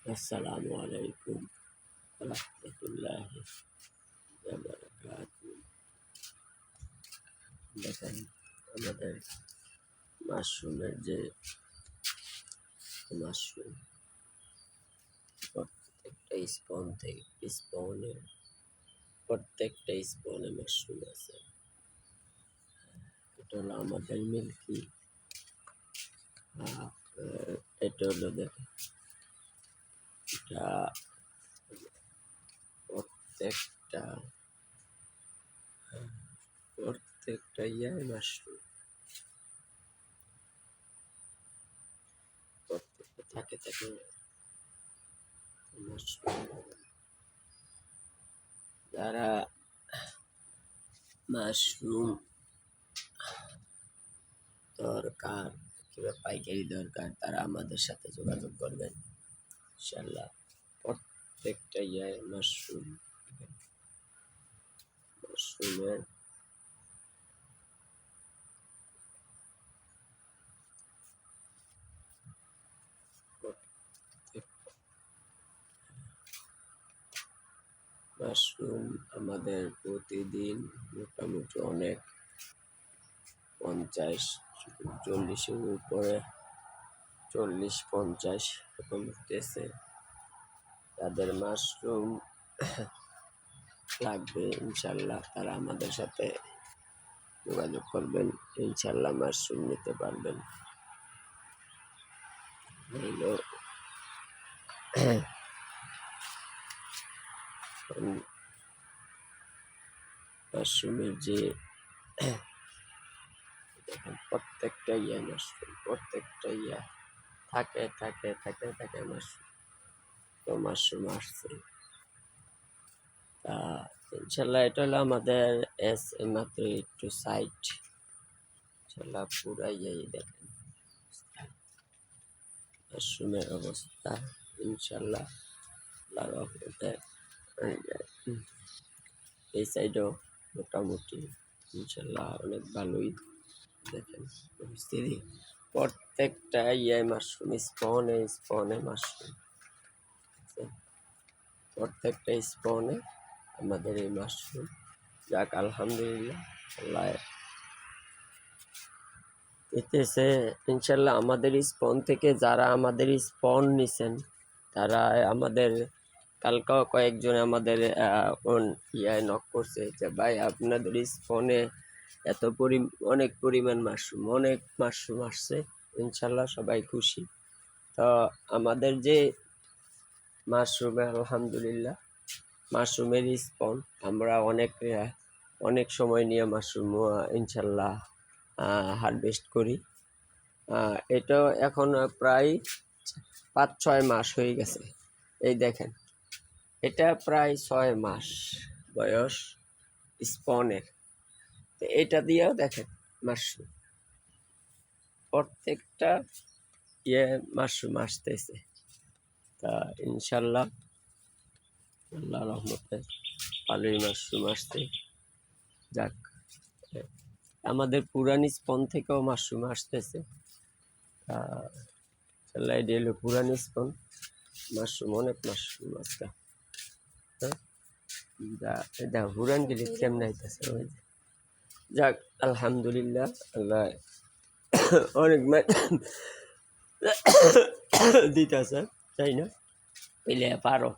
আসসালামু আলাইকুম রহমতুল্লাহি ওয়া বারাকাতুহু। দেখেন আমাদের মাশরুমের যে মাশরুম প্রত্যেকটা প্রত্যেকটা স্পনে মাশরুম আছে। এটা হলো আমাদের মিল্কি। এটা হলো দেখেন, এটা প্রত্যেকটা প্রত্যেকটা মাশরুম প্রত্যেকটা থাকে মাশরুম। যারা মাশরুম দরকার কিংবা পাইকারি দরকার তারা আমাদের সাথে যোগাযোগ করবেন ইনশাল্লাহ। প্রত্যেকটা মাশরুমের মাশরুম আমাদের প্রতিদিন মোটামুটি অনেক 50-40-এর উপরে 40-50 এরকম উঠতেছে। তাদের মাশরুম লাগবে ইনশাল্লাহ তারা আমাদের সাথে যোগাযোগ করবেন, ইনশাল্লাহ মাশরুম নিতে পারবেন। মাশরুমের যে প্রত্যেকটা মাশরুম প্রত্যেকটা থাকে মাশরুম। তো মাশরুম আসছে তা ইনশাল্লাহ। এটা হলো আমাদের মাত্র একটু সাইট। ইনশাল্লাহ পুরাই দেখেন মাশরুমের অবস্থা ইনশাল্লাহ এই সাইডেও মোটামুটি ইনশাল্লাহ অনেক ভালোই দেখেন পরিস্থিতি। প্রত্যেকটা মাশরুম স্পনে মাশরুম, প্রত্যেকটা স্পনে আমাদের এই মাশরুম। যাক আলহামদুলিল্লাহ, আল্লাহ এতেছে ইনশাল্লাহ। আমাদের স্পন থেকে যারা আমাদের স্পন নিছেন তারা আমাদের কালকাও কয়েকজন আমাদের নক করছে যে ভাই আপনাদের স্পনে অনেক পরিমাণ মাশরুম আসছে। ইনশাল্লাহ সবাই খুশি। তো আমাদের যে মাশরুমে আলহামদুলিল্লাহ মাশরুমের স্পন আমরা অনেক সময় নিয়ে মাশরুম ইনশাল্লাহ হারভেস্ট করি। এটা এখন প্রায় 5-6 মাস হয়ে গেছে। এই দেখেন এটা প্রায় 6 মাস বয়স স্পনের। তো এটা দিয়েও দেখেন মাশরুম প্রত্যেকটা মাশরুম আসতেছে। তা ইনশাল্লাহ আল্লাহ রহমতে ভালোই মাশরুম আসছে। যাক আমাদের পুরানি স্পন থেকেও মাশরুম আসতেছে। ইনশাল্লাহ এটি হলো পুরানি স্পন মাশরুম, অনেক মাশরুম আসছে। এটা হুরান গেলে কেমন আইতেছে ওই। যাক আলহামদুলিল্লাহ, আল্লাহ অনেক দিতেছে, তাই না? পেলে পারো